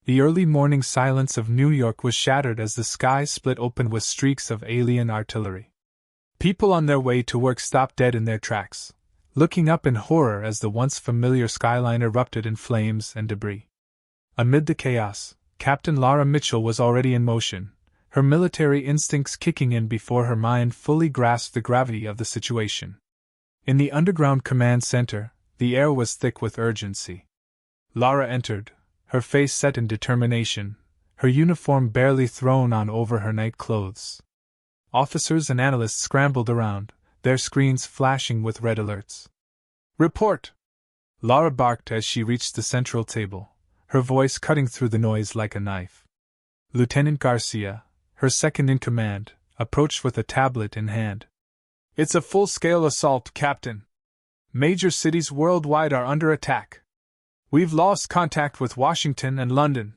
The early morning silence of New York was shattered as the sky split open with streaks of alien artillery. People on their way to work stopped dead in their tracks, looking up in horror as the once familiar skyline erupted in flames and debris. Amid the chaos, Captain Laura Mitchell was already in motion, her military instincts kicking in before her mind fully grasped the gravity of the situation. In the underground command center, the air was thick with urgency. Laura entered, her face set in determination, her uniform barely thrown on over her night clothes. Officers and analysts scrambled around, their screens flashing with red alerts. "Report!" Laura barked as she reached the central table, her voice cutting through the noise like a knife. Lieutenant Garcia, her second-in-command, approached with a tablet in hand. "It's a full-scale assault, Captain. Major cities worldwide are under attack. We've lost contact with Washington and London."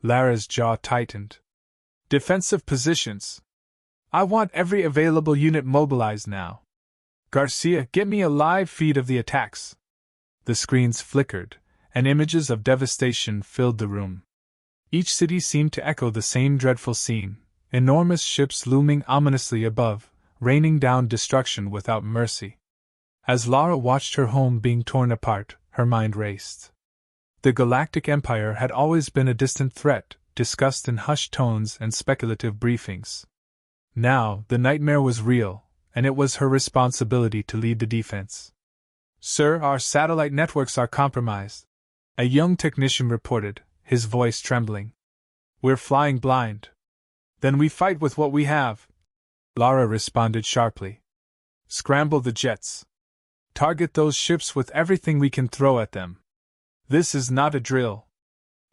Lara's jaw tightened. "Defensive positions. I want every available unit mobilized now. Garcia, get me a live feed of the attacks." The screens flickered, and images of devastation filled the room. Each city seemed to echo the same dreadful scene, enormous ships looming ominously above, raining down destruction without mercy. As Laura watched her home being torn apart, her mind raced. The Galactic Empire had always been a distant threat, discussed in hushed tones and speculative briefings. Now, the nightmare was real, and it was her responsibility to lead the defense. "Sir, our satellite networks are compromised," a young technician reported, his voice trembling. "We're flying blind." "Then we fight with what we have," Laura responded sharply. "Scramble the jets. Target those ships with everything we can throw at them. This is not a drill."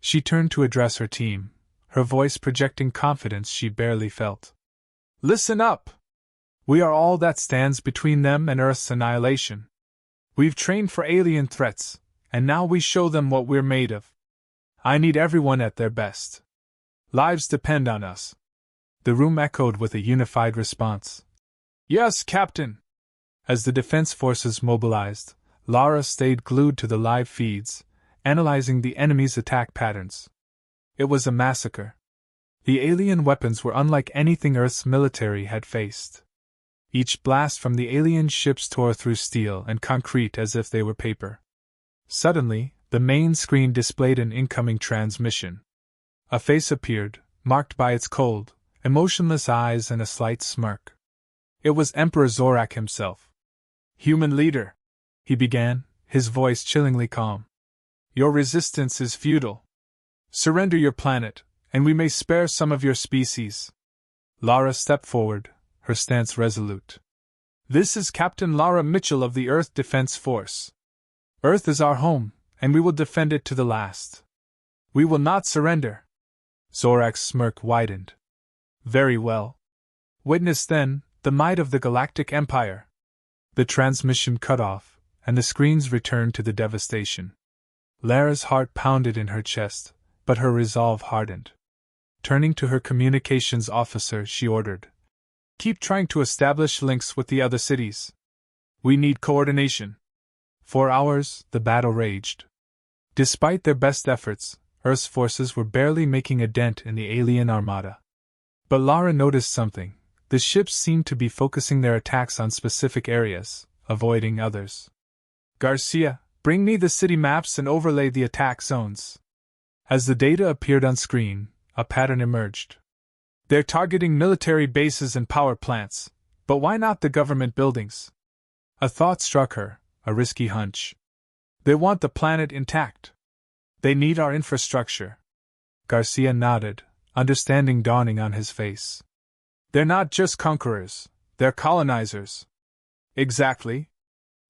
She turned to address her team, her voice projecting confidence she barely felt. "Listen up! We are all that stands between them and Earth's annihilation. We've trained for alien threats, and now we show them what we're made of. I need everyone at their best. Lives depend on us." The room echoed with a unified response. "Yes, Captain!" As the defense forces mobilized, Laura stayed glued to the live feeds, analyzing the enemy's attack patterns. It was a massacre. The alien weapons were unlike anything Earth's military had faced. Each blast from the alien ships tore through steel and concrete as if they were paper. Suddenly, the main screen displayed an incoming transmission. A face appeared, marked by its cold, emotionless eyes and a slight smirk. It was Emperor Zorak himself. "Human leader," he began, his voice chillingly calm. "Your resistance is futile. Surrender your planet, and we may spare some of your species." Laura stepped forward, her stance resolute. "This is Captain Laura Mitchell of the Earth Defense Force. Earth is our home, and we will defend it to the last. We will not surrender." Zorak's smirk widened. "Very well. Witness, then, the might of the Galactic Empire." The transmission cut off, and the screens returned to the devastation. Lara's heart pounded in her chest, but her resolve hardened. Turning to her communications officer, she ordered, "Keep trying to establish links with the other cities. We need coordination." For hours, the battle raged. Despite their best efforts, Earth's forces were barely making a dent in the alien armada. But Laura noticed something. The ships seemed to be focusing their attacks on specific areas, avoiding others. "Garcia, bring me the city maps and overlay the attack zones." As the data appeared on screen, a pattern emerged. "They're targeting military bases and power plants, but why not the government buildings?" A thought struck her, a risky hunch. "They want the planet intact. They need our infrastructure." Garcia nodded, understanding dawning on his face. "They're not just conquerors, they're colonizers." "Exactly.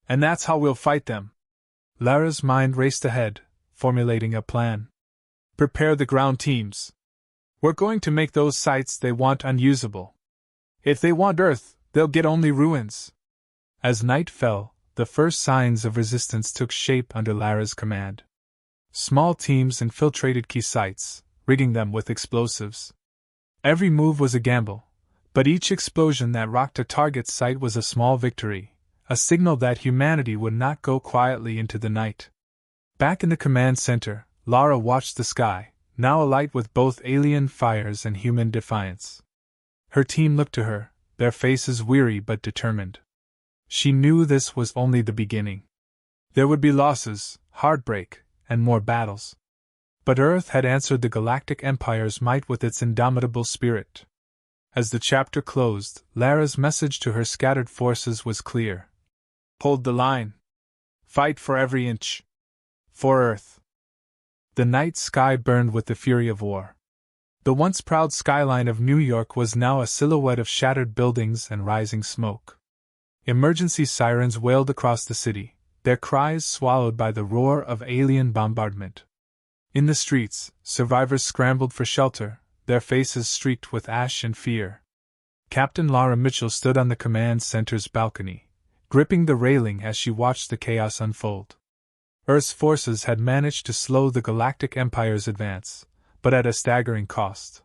And that's how we'll fight them." Lara's mind raced ahead, formulating a plan. "Prepare the ground teams. We're going to make those sites they want unusable. If they want Earth, they'll get only ruins." As night fell, the first signs of resistance took shape under Lara's command. Small teams infiltrated key sites, rigging them with explosives. Every move was a gamble, but each explosion that rocked a target site was a small victory, a signal that humanity would not go quietly into the night. Back in the command center, Lara watched the sky, now alight with both alien fires and human defiance. Her team looked to her, their faces weary but determined. She knew this was only the beginning. There would be losses, heartbreak, and more battles. But Earth had answered the Galactic Empire's might with its indomitable spirit. As the chapter closed, Lara's message to her scattered forces was clear. Hold the line. Fight for every inch. For Earth. The night sky burned with the fury of war. The once proud skyline of New York was now a silhouette of shattered buildings and rising smoke. Emergency sirens wailed across the city, their cries swallowed by the roar of alien bombardment. In the streets, survivors scrambled for shelter, their faces streaked with ash and fear. Captain Laura Mitchell stood on the command center's balcony, gripping the railing as she watched the chaos unfold. Earth's forces had managed to slow the Galactic Empire's advance, but at a staggering cost.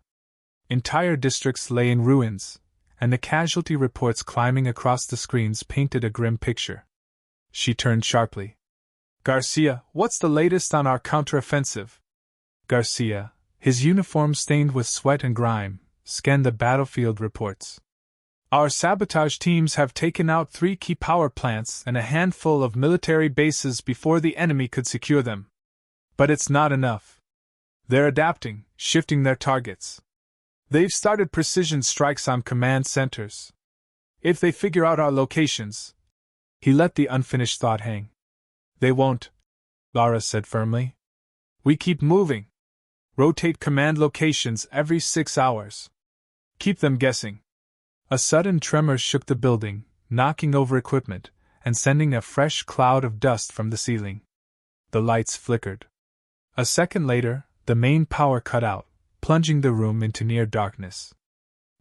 Entire districts lay in ruins, and the casualty reports climbing across the screens painted a grim picture. She turned sharply. Garcia, what's the latest on our counteroffensive? Garcia, his uniform stained with sweat and grime, scanned the battlefield reports. Our sabotage teams have taken out 3 key power plants and a handful of military bases before the enemy could secure them. But it's not enough. They're adapting, shifting their targets. They've started precision strikes on command centers. If they figure out our locations... He let the unfinished thought hang. They won't, Lara said firmly. We keep moving. Rotate command locations every 6 hours. Keep them guessing. A sudden tremor shook the building, knocking over equipment, and sending a fresh cloud of dust from the ceiling. The lights flickered. A second later, the main power cut out, plunging the room into near darkness.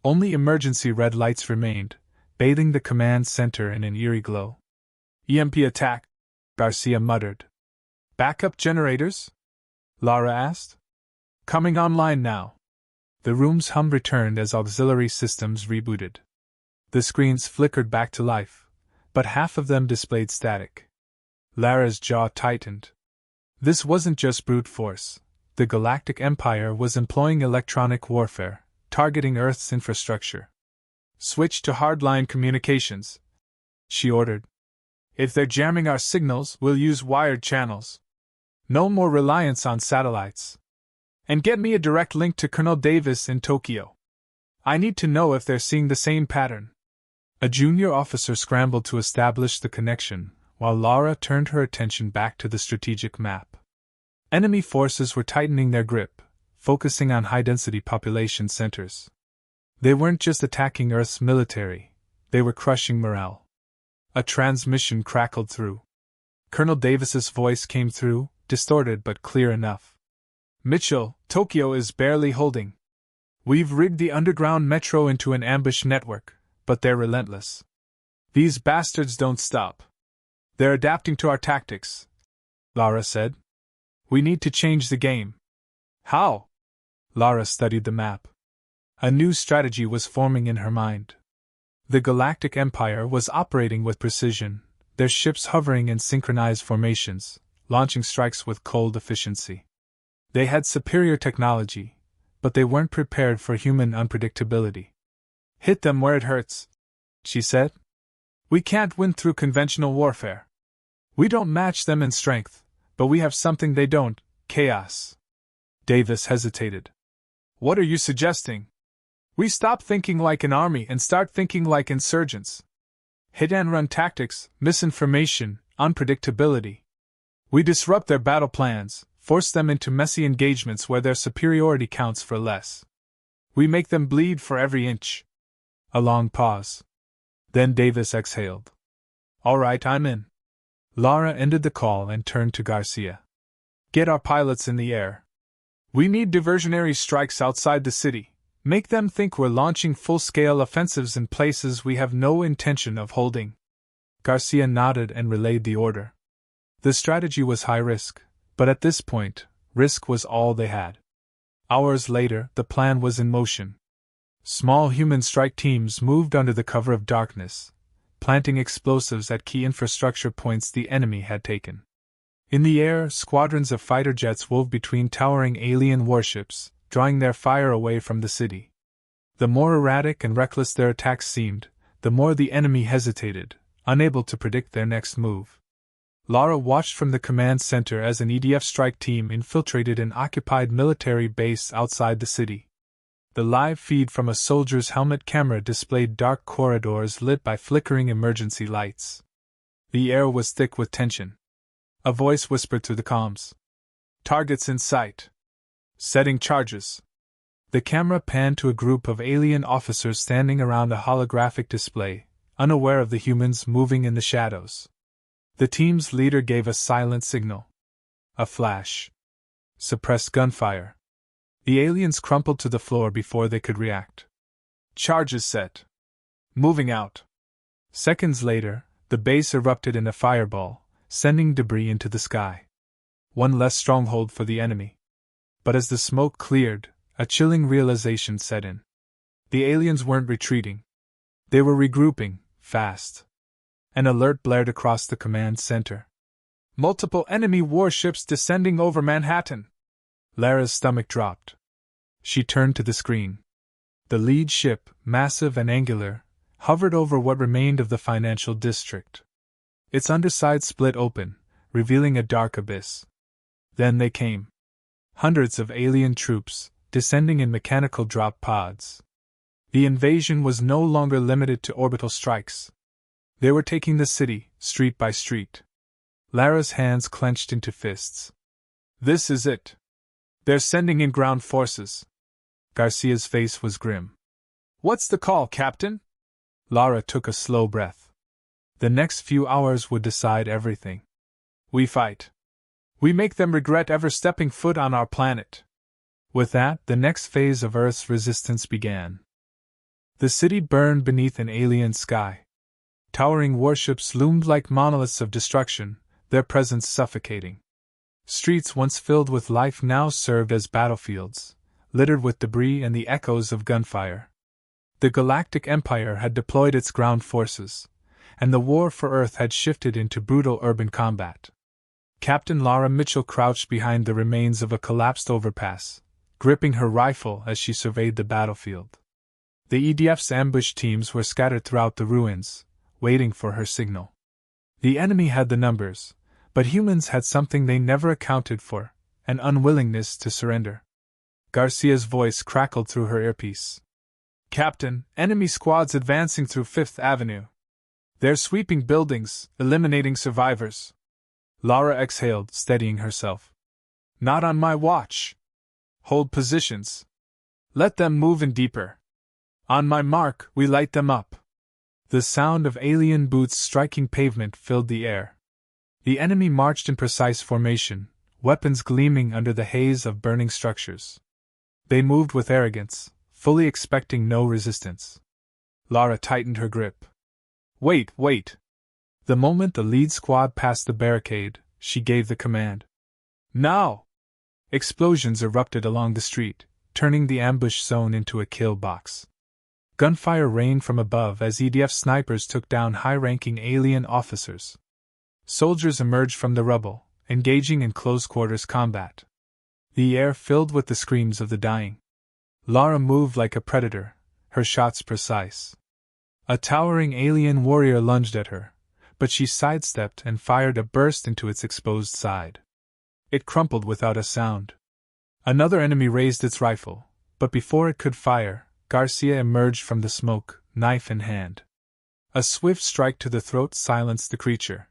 Only emergency red lights remained, bathing the command center in an eerie glow. EMP attack, Garcia muttered. Backup generators? Lara asked. Coming online now. The room's hum returned as auxiliary systems rebooted. The screens flickered back to life, but half of them displayed static. Lara's jaw tightened. This wasn't just brute force. The Galactic Empire was employing electronic warfare, targeting Earth's infrastructure. Switch to hardline communications, she ordered. If they're jamming our signals, we'll use wired channels. No more reliance on satellites. And get me a direct link to Colonel Davis in Tokyo. I need to know if they're seeing the same pattern. A junior officer scrambled to establish the connection, while Lara turned her attention back to the strategic map. Enemy forces were tightening their grip, focusing on high-density population centers. They weren't just attacking Earth's military, they were crushing morale. A transmission crackled through. Colonel Davis's voice came through, distorted but clear enough. Mitchell, Tokyo is barely holding. We've rigged the underground metro into an ambush network, but they're relentless. These bastards don't stop. They're adapting to our tactics, Lara said. We need to change the game. How? Lara studied the map. A new strategy was forming in her mind. The Galactic Empire was operating with precision, their ships hovering in synchronized formations, launching strikes with cold efficiency. They had superior technology, but they weren't prepared for human unpredictability. Hit them where it hurts, she said. We can't win through conventional warfare. We don't match them in strength, but we have something they don't, chaos. Davis hesitated. What are you suggesting? We stop thinking like an army and start thinking like insurgents. Hit-and-run tactics, misinformation, unpredictability. We disrupt their battle plans, force them into messy engagements where their superiority counts for less. We make them bleed for every inch. A long pause. Then Davis exhaled. All right, I'm in. Lara ended the call and turned to Garcia. Get our pilots in the air. We need diversionary strikes outside the city. Make them think we're launching full-scale offensives in places we have no intention of holding. Garcia nodded and relayed the order. The strategy was high risk, but at this point, risk was all they had. Hours later, the plan was in motion. Small human strike teams moved under the cover of darkness, planting explosives at key infrastructure points the enemy had taken. In the air, squadrons of fighter jets wove between towering alien warships, drawing their fire away from the city. The more erratic and reckless their attacks seemed, the more the enemy hesitated, unable to predict their next move. Lara watched from the command center as an EDF strike team infiltrated an occupied military base outside the city. The live feed from a soldier's helmet camera displayed dark corridors lit by flickering emergency lights. The air was thick with tension. A voice whispered through the comms. "Targets in sight. Setting charges." The camera panned to a group of alien officers standing around a holographic display, unaware of the humans moving in the shadows. The team's leader gave a silent signal. A flash. Suppressed gunfire. The aliens crumpled to the floor before they could react. Charges set. Moving out. Seconds later, the base erupted in a fireball, sending debris into the sky. One less stronghold for the enemy. But as the smoke cleared, a chilling realization set in. The aliens weren't retreating. They were regrouping, fast. An alert blared across the command center. "Multiple enemy warships descending over Manhattan." Lara's stomach dropped. She turned to the screen. The lead ship, massive and angular, hovered over what remained of the financial district. Its underside split open, revealing a dark abyss. Then they came. Hundreds of alien troops, descending in mechanical drop pods. The invasion was no longer limited to orbital strikes. They were taking the city, street by street. Lara's hands clenched into fists. "This is it. They're sending in ground forces." Garcia's face was grim. "What's the call, Captain?" Lara took a slow breath. The next few hours would decide everything. "We fight. We make them regret ever stepping foot on our planet." With that, the next phase of Earth's resistance began. The city burned beneath an alien sky. Towering warships loomed like monoliths of destruction, their presence suffocating. Streets once filled with life now served as battlefields, littered with debris and the echoes of gunfire. The Galactic Empire had deployed its ground forces, and the war for Earth had shifted into brutal urban combat. Captain Lara Mitchell crouched behind the remains of a collapsed overpass, gripping her rifle as she surveyed the battlefield. The EDF's ambush teams were scattered throughout the ruins, waiting for her signal. The enemy had the numbers, but humans had something they never accounted for, an unwillingness to surrender. Garcia's voice crackled through her earpiece. "Captain, enemy squads advancing through Fifth Avenue. They're sweeping buildings, eliminating survivors." Lara exhaled, steadying herself. "Not on my watch. Hold positions. Let them move in deeper. On my mark, we light them up." The sound of alien boots striking pavement filled the air. The enemy marched in precise formation, weapons gleaming under the haze of burning structures. They moved with arrogance, fully expecting no resistance. Lara tightened her grip. Wait! The moment the lead squad passed the barricade, she gave the command. "Now!" Explosions erupted along the street, turning the ambush zone into a kill box. Gunfire rained from above as EDF snipers took down high-ranking alien officers. Soldiers emerged from the rubble, engaging in close-quarters combat. The air filled with the screams of the dying. Lara moved like a predator, her shots precise. A towering alien warrior lunged at her, but she sidestepped and fired a burst into its exposed side. It crumpled without a sound. Another enemy raised its rifle, but before it could fire, Garcia emerged from the smoke, knife in hand. A swift strike to the throat silenced the creature.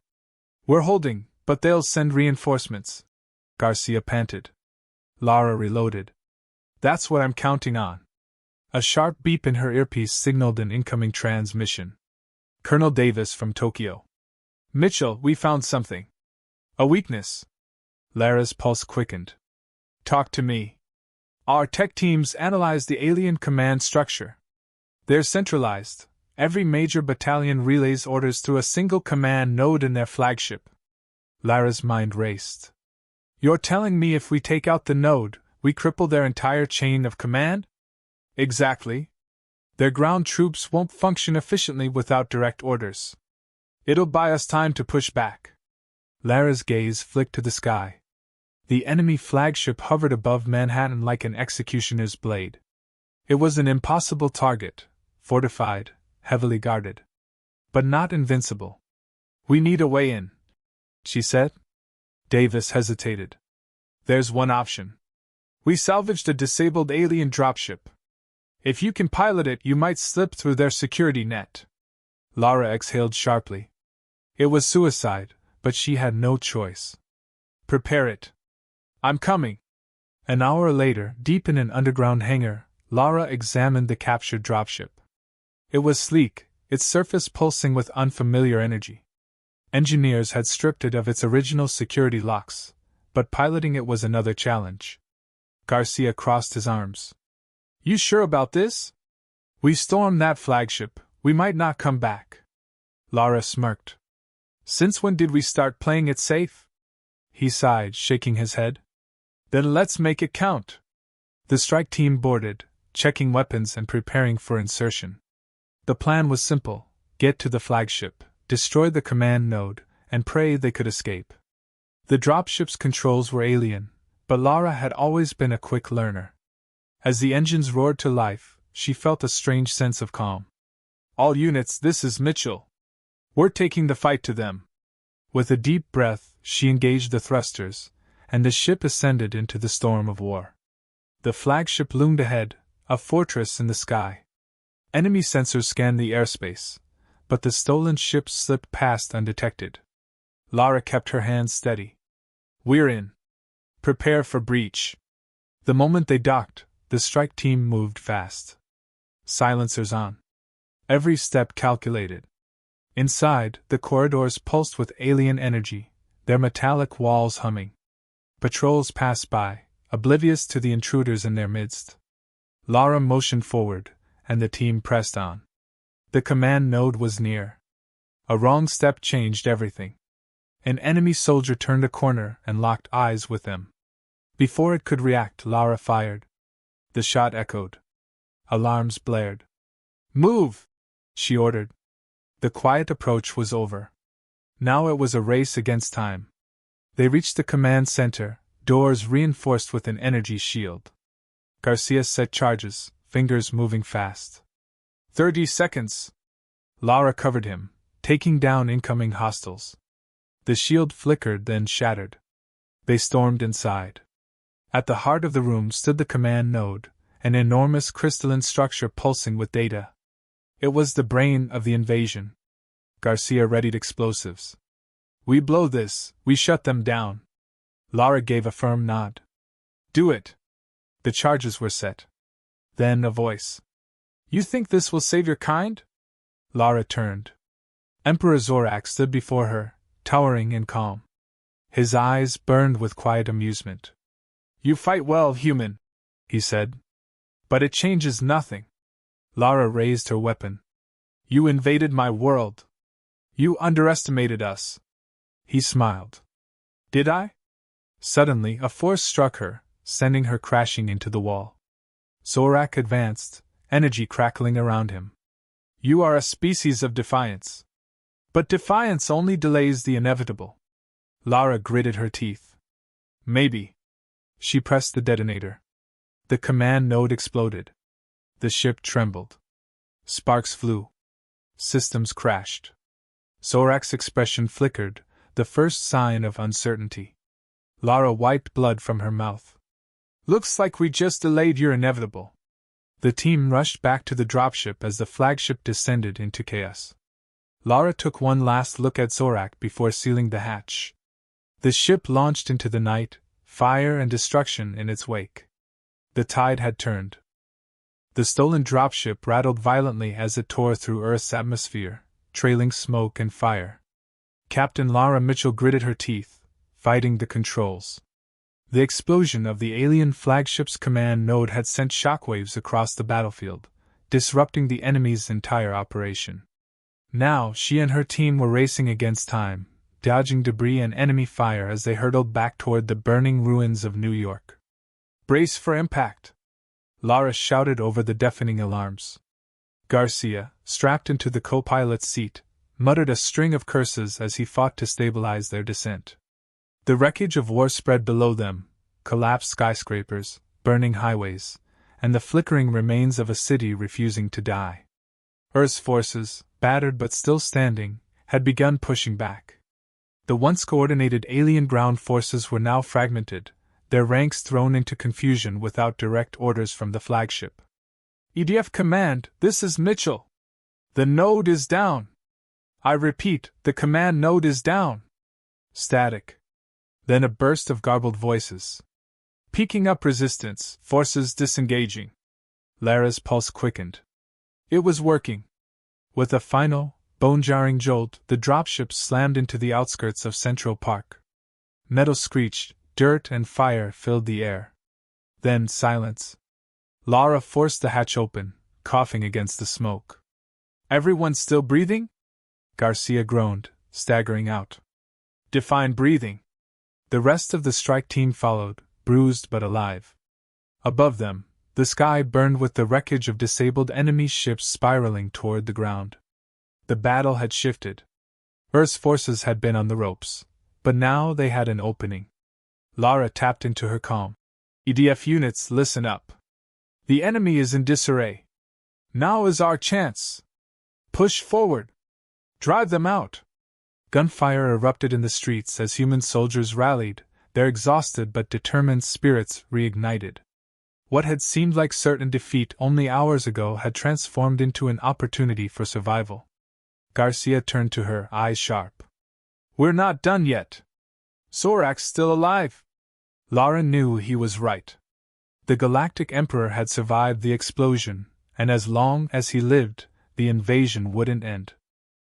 "We're holding, but they'll send reinforcements," Garcia panted. Lara reloaded. "That's what I'm counting on." A sharp beep in her earpiece signaled an incoming transmission. "Colonel Davis from Tokyo." "Mitchell, we found something." "A weakness." Lara's pulse quickened. "Talk to me." "Our tech teams analyzed the alien command structure. They're centralized. Every major battalion relays orders through a single command node in their flagship." Lara's mind raced. "You're telling me if we take out the node, we cripple their entire chain of command?" "Exactly. Their ground troops won't function efficiently without direct orders. It'll buy us time to push back." Lara's gaze flicked to the sky. The enemy flagship hovered above Manhattan like an executioner's blade. It was an impossible target, fortified, heavily guarded. But not invincible. "We need a way in," she said. Davis hesitated. "There's one option. We salvaged a disabled alien dropship. If you can pilot it, you might slip through their security net." Lara exhaled sharply. It was suicide, but she had no choice. "Prepare it. I'm coming." An hour later, deep in an underground hangar, Lara examined the captured dropship. It was sleek, its surface pulsing with unfamiliar energy. Engineers had stripped it of its original security locks, but piloting it was another challenge. Garcia crossed his arms. "You sure about this? We stormed that flagship, we might not come back." Lara smirked. "Since when did we start playing it safe?" He sighed, shaking his head. "Then let's make it count." The strike team boarded, checking weapons and preparing for insertion. The plan was simple: get to the flagship, destroy the command node, and pray they could escape. The dropship's controls were alien, but Lara had always been a quick learner. As the engines roared to life, she felt a strange sense of calm. "All units, this is Mitchell. We're taking the fight to them." With a deep breath, she engaged the thrusters, and the ship ascended into the storm of war. The flagship loomed ahead, a fortress in the sky. Enemy sensors scanned the airspace, but the stolen ship slipped past undetected. Lara kept her hands steady. "We're in. Prepare for breach." The moment they docked, the strike team moved fast. Silencers on. Every step calculated. Inside, the corridors pulsed with alien energy, their metallic walls humming. Patrols passed by, oblivious to the intruders in their midst. Lara motioned forward, and the team pressed on. The command node was near. A wrong step changed everything. An enemy soldier turned a corner and locked eyes with them. Before it could react, Lara fired. The shot echoed. Alarms blared. "Move!" she ordered. The quiet approach was over. Now it was a race against time. They reached the command center, doors reinforced with an energy shield. Garcia set charges, fingers moving fast. 30 seconds! Lara covered him, taking down incoming hostiles. The shield flickered, then shattered. They stormed inside. At the heart of the room stood the command node, an enormous crystalline structure pulsing with data. It was the brain of the invasion. Garcia readied explosives. "We blow this, we shut them down." Lara gave a firm nod. "Do it." The charges were set. Then a voice. "You think this will save your kind?" Lara turned. Emperor Zorak stood before her, towering and calm. His eyes burned with quiet amusement. "You fight well, human," he said. "But it changes nothing." Lara raised her weapon. "You invaded my world. You underestimated us." He smiled. "Did I?" Suddenly, a force struck her, sending her crashing into the wall. Zorak advanced, energy crackling around him. "You are a species of defiance. But defiance only delays the inevitable." Lara gritted her teeth. "Maybe." She pressed the detonator. The command node exploded. The ship trembled. Sparks flew. Systems crashed. Zorak's expression flickered, the first sign of uncertainty. Lara wiped blood from her mouth. "Looks like we just delayed your inevitable." The team rushed back to the dropship as the flagship descended into chaos. Lara took one last look at Zorak before sealing the hatch. The ship launched into the night, fire and destruction in its wake. The tide had turned. The stolen dropship rattled violently as it tore through Earth's atmosphere, trailing smoke and fire. Captain Lara Mitchell gritted her teeth, fighting the controls. The explosion of the alien flagship's command node had sent shockwaves across the battlefield, disrupting the enemy's entire operation. Now she and her team were racing against time, dodging debris and enemy fire as they hurtled back toward the burning ruins of New York. "Brace for impact!" Lara shouted over the deafening alarms. Garcia, strapped into the co-pilot's seat, muttered a string of curses as he fought to stabilize their descent. The wreckage of war spread below them, collapsed skyscrapers, burning highways, and the flickering remains of a city refusing to die. Earth's forces, battered but still standing, had begun pushing back. The once coordinated alien ground forces were now fragmented, their ranks thrown into confusion without direct orders from the flagship. "EDF Command, this is Mitchell. The node is down. I repeat, the command node is down." Static. Then a burst of garbled voices. "Peaking up resistance, forces disengaging." Lara's pulse quickened. It was working. With a final, bone-jarring jolt, the dropships slammed into the outskirts of Central Park. Metal screeched, dirt and fire filled the air. Then silence. Lara forced the hatch open, coughing against the smoke. "Everyone still breathing?" Garcia groaned, staggering out. "Define breathing." The rest of the strike team followed, bruised but alive. Above them, the sky burned with the wreckage of disabled enemy ships spiraling toward the ground. The battle had shifted. Earth's forces had been on the ropes, but now they had an opening. Lara tapped into her calm. "EDF units, listen up. The enemy is in disarray. Now is our chance. Push forward. Drive them out." Gunfire erupted in the streets as human soldiers rallied, their exhausted but determined spirits reignited. What had seemed like certain defeat only hours ago had transformed into an opportunity for survival. Garcia turned to her, eyes sharp. "We're not done yet. Zorak's still alive." Lara knew he was right. The Galactic Emperor had survived the explosion, and as long as he lived, the invasion wouldn't end.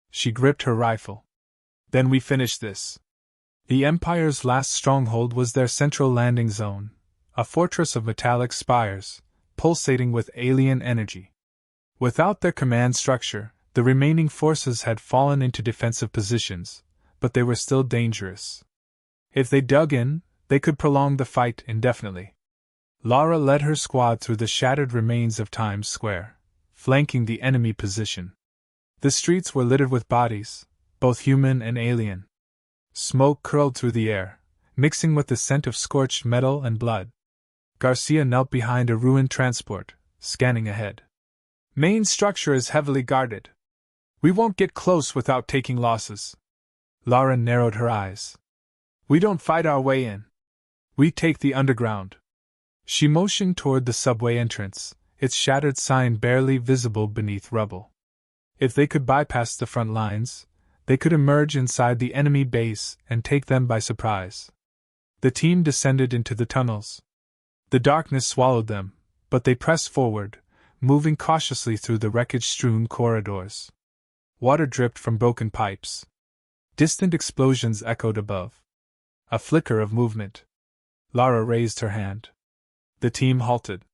She gripped her rifle. "Then we finish this." The Empire's last stronghold was their central landing zone, a fortress of metallic spires, pulsating with alien energy. Without their command structure, the remaining forces had fallen into defensive positions, but they were still dangerous. If they dug in, they could prolong the fight indefinitely. Lara led her squad through the shattered remains of Times Square, flanking the enemy position. The streets were littered with bodies, both human and alien. Smoke curled through the air, mixing with the scent of scorched metal and blood. Garcia knelt behind a ruined transport, scanning ahead. "Main structure is heavily guarded. We won't get close without taking losses." Lara narrowed her eyes. "We don't fight our way in. We take the underground." She motioned toward the subway entrance, its shattered sign barely visible beneath rubble. If they could bypass the front lines, they could emerge inside the enemy base and take them by surprise. The team descended into the tunnels. The darkness swallowed them, but they pressed forward, moving cautiously through the wreckage-strewn corridors. Water dripped from broken pipes. Distant explosions echoed above. A flicker of movement. Lara raised her hand. The team halted.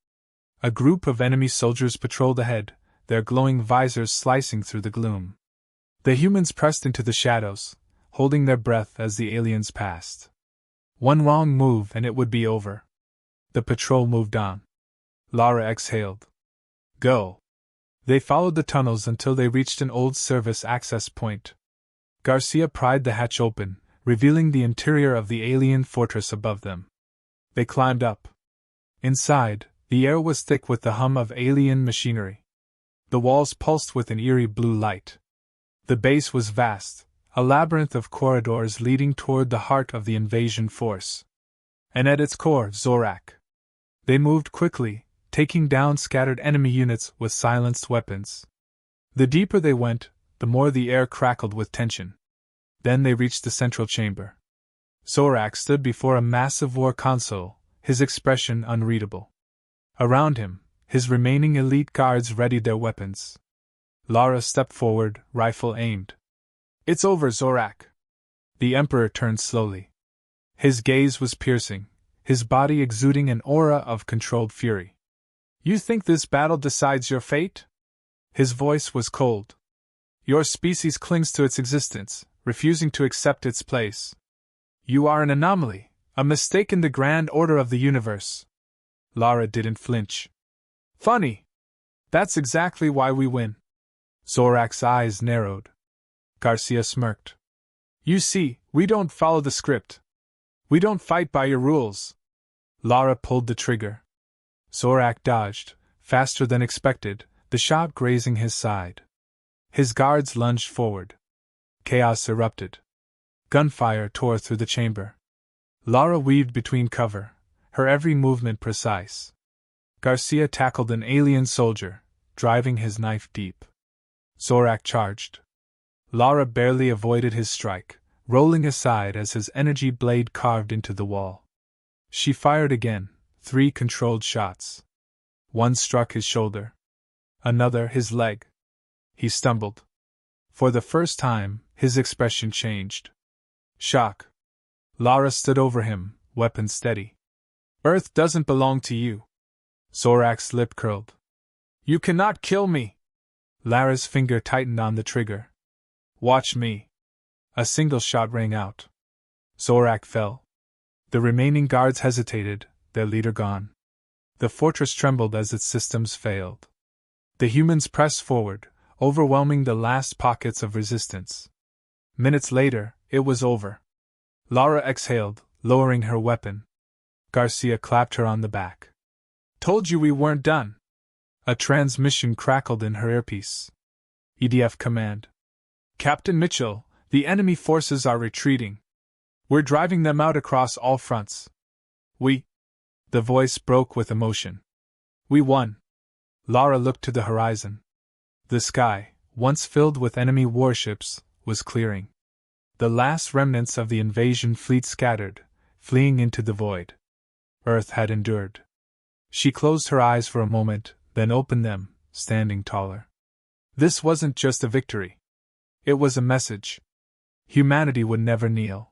A group of enemy soldiers patrolled ahead, their glowing visors slicing through the gloom. The humans pressed into the shadows, holding their breath as the aliens passed. One wrong move and it would be over. The patrol moved on. Lara exhaled. "Go." They followed the tunnels until they reached an old service access point. Garcia pried the hatch open, revealing the interior of the alien fortress above them. They climbed up. Inside, the air was thick with the hum of alien machinery. The walls pulsed with an eerie blue light. The base was vast, a labyrinth of corridors leading toward the heart of the invasion force. And at its core, Zorak. They moved quickly, taking down scattered enemy units with silenced weapons. The deeper they went, the more the air crackled with tension. Then they reached the central chamber. Zorak stood before a massive war console, his expression unreadable. Around him, his remaining elite guards readied their weapons. Lara stepped forward, rifle aimed. "It's over, Zorak." The Emperor turned slowly. His gaze was piercing, his body exuding an aura of controlled fury. "You think this battle decides your fate?" His voice was cold. "Your species clings to its existence, refusing to accept its place. You are an anomaly, a mistake in the grand order of the universe." Lara didn't flinch. "Funny. That's exactly why we win." Zorak's eyes narrowed. Garcia smirked. You see, we don't follow the script. We don't fight by your rules. Lara pulled the trigger. Zorak dodged, faster than expected, the shot grazing his side. His guards lunged forward. Chaos erupted. Gunfire tore through the chamber. Lara weaved between cover, her every movement precise. Garcia tackled an alien soldier, driving his knife deep. Zorak charged. Lara barely avoided his strike, rolling aside as his energy blade carved into the wall. She fired again, 3 controlled shots. One struck his shoulder. Another his leg. He stumbled. For the first time, his expression changed. Shock. Lara stood over him, weapon steady. Earth doesn't belong to you. Zorak's lip curled. You cannot kill me. Lara's finger tightened on the trigger. Watch me. A single shot rang out. Zorak fell. The remaining guards hesitated, their leader gone. The fortress trembled as its systems failed. The humans pressed forward, overwhelming the last pockets of resistance. Minutes later, it was over. Lara exhaled, lowering her weapon. Garcia clapped her on the back. Told you we weren't done. A transmission crackled in her earpiece. EDF command. Captain Mitchell, the enemy forces are retreating. We're driving them out across all fronts. The voice broke with emotion. We won. Lara looked to the horizon. The sky, once filled with enemy warships, was clearing. The last remnants of the invasion fleet scattered, fleeing into the void. Earth had endured. She closed her eyes for a moment, then opened them, standing taller. This wasn't just a victory. It was a message. Humanity would never kneel.